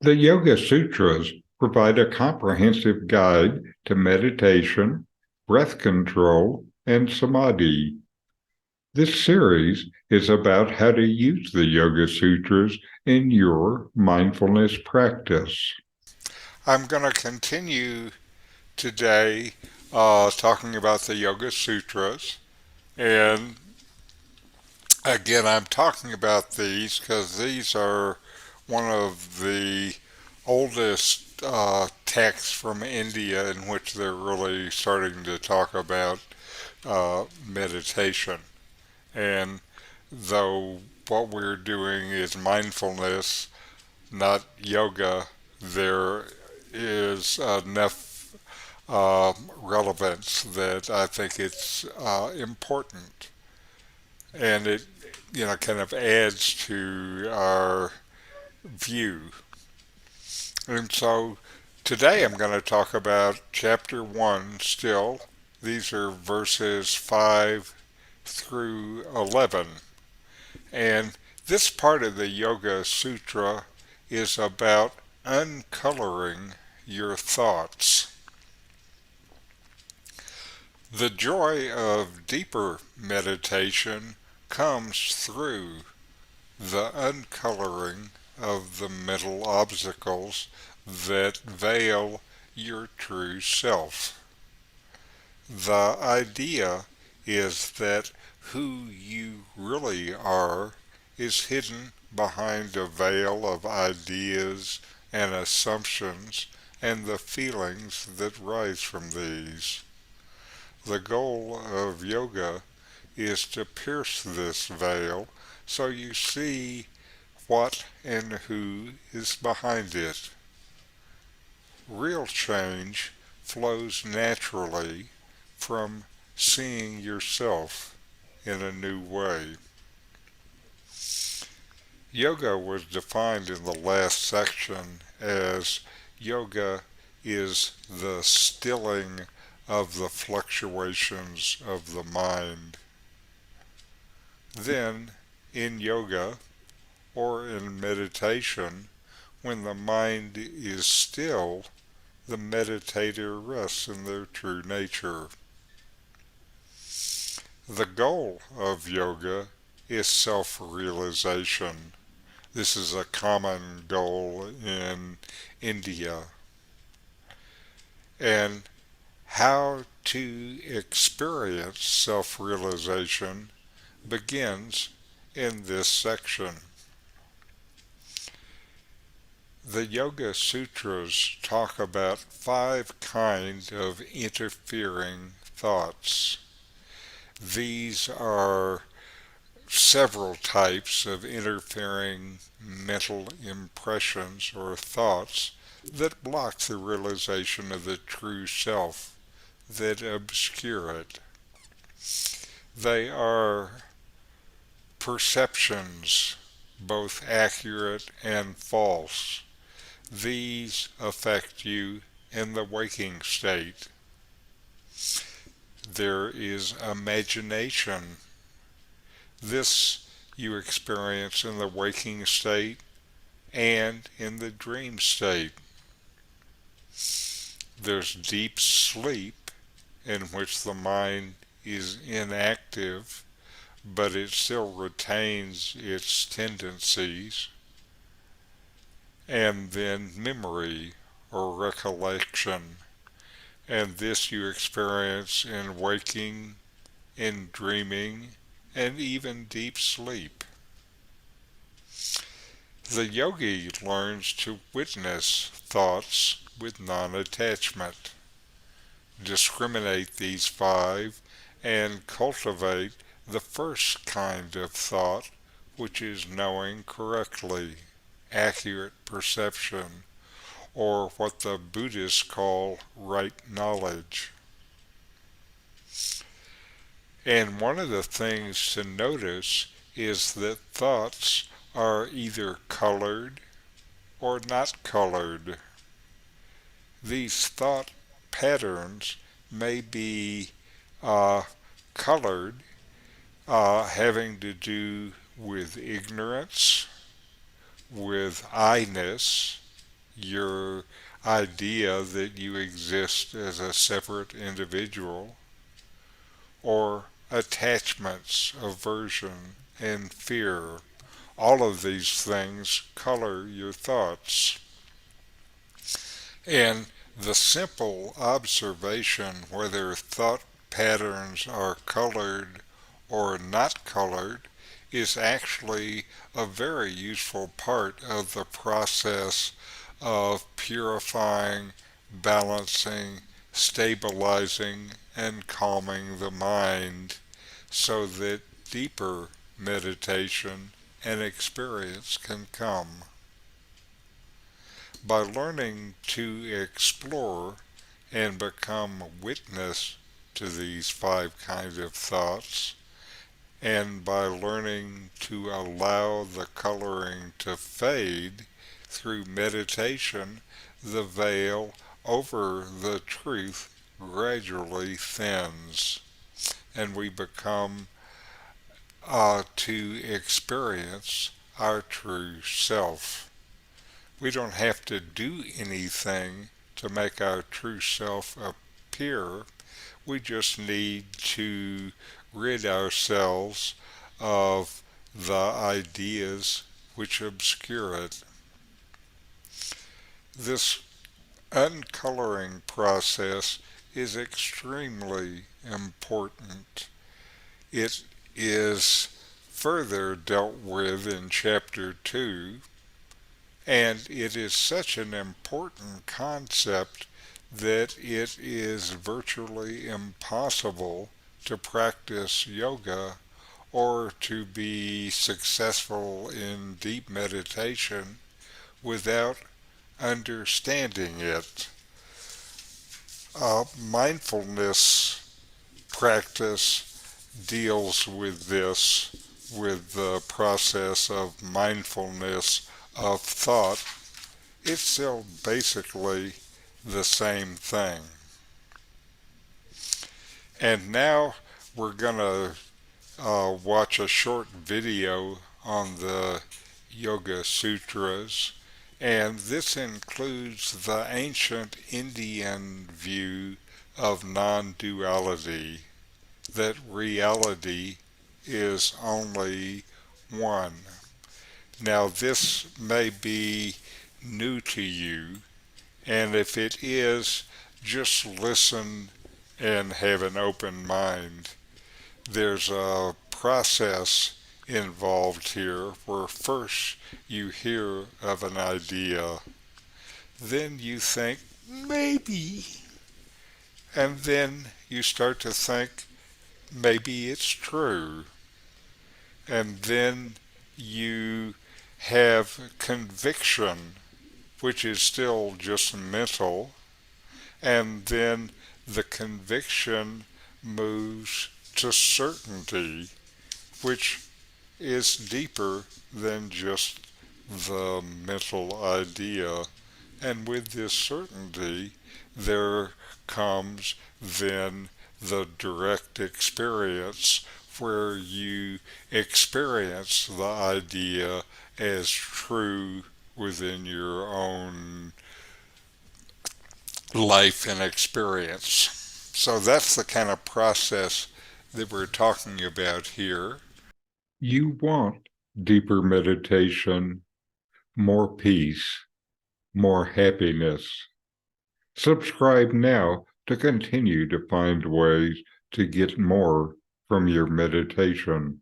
The Yoga Sutras provide a comprehensive guide to meditation, breath control, and samadhi. This series is about how to use the Yoga Sutras in your mindfulness practice. I'm going to continue today talking about the Yoga Sutras. And again, I'm talking about these because these are one of the oldest texts from India in which they're really starting to talk about meditation. And though what we're doing is mindfulness, not yoga, there is enough relevance that I think it's important, and it kind of adds to our view. And so today I'm going to talk about chapter one. Still, these are verses 5 through 11, and this part of the Yoga Sutra is about uncoloring your thoughts. The joy of deeper meditation comes through the uncoloring of the mental obstacles that veil your true self. The idea is that who you really are is hidden behind a veil of ideas and assumptions and the feelings that rise from these. The goal of yoga is to pierce this veil so you see what and who is behind it. Real change flows naturally from seeing yourself in a new way. Yoga was defined in the last section as yoga is the stilling of the fluctuations of the mind. Then, in yoga or in meditation, when the mind is still, the meditator rests in their true nature. The goal of yoga is self-realization. This is a common goal in India. And how to experience self-realization begins in this section. The Yoga Sutras talk about 5 kinds of interfering thoughts. These are several types of interfering mental impressions or thoughts that block the realization of the true self, that obscure it. They are perceptions, both accurate and false. These affect you in the waking state. There is imagination. This you experience in the waking state and in the dream state. There's deep sleep, in which the mind is inactive, but it still retains its tendencies. And then memory or recollection. And this you experience in waking, in dreaming, and even deep sleep. The yogi learns to witness thoughts with non-attachment, discriminate these 5, and cultivate the first kind of thought, which is knowing correctly, accurate perception, or what the Buddhists call right knowledge. And one of the things to notice is that thoughts are either colored or not colored. These thought patterns may be uh, colored, having to do with ignorance, with I-ness, your idea that you exist as a separate individual, or attachments, aversion, and fear. All of these things color your thoughts. And the simple observation whether thought patterns are colored or not colored is actually a very useful part of the process of purifying, balancing, stabilizing, and calming the mind so that deeper meditation and experience can come. By learning to explore and become witness to these five kinds of thoughts, and by learning to allow the coloring to fade through meditation, the veil over the truth gradually thins, and we become to experience our true self. We don't have to do anything to make our true self appear. We just need to rid ourselves of the ideas which obscure it. This uncoloring process is extremely important. It is further dealt with in Chapter 2, and it is such an important concept that it is virtually impossible to practice yoga or to be successful in deep meditation without understanding it. Mindfulness practice deals with this, with the process of mindfulness of thought. It's still basically the same thing. And now we're going to watch a short video on the Yoga Sutras, and this includes the ancient Indian view of non-duality, that reality is only one. Now, this may be new to you, and if it is, just listen and have an open mind. There's a process involved here where first you hear of an idea, then you think, maybe, and then you start to think, maybe it's true, and then you have conviction, which is still just mental, and then the conviction moves to certainty, which is deeper than just the mental idea. And with this certainty, there comes then the direct experience where you experience the idea as true within your own life and experience. So that's the kind of process that we're talking about here. You want deeper meditation, more peace, more happiness. Subscribe now to continue to find ways to get more from your meditation.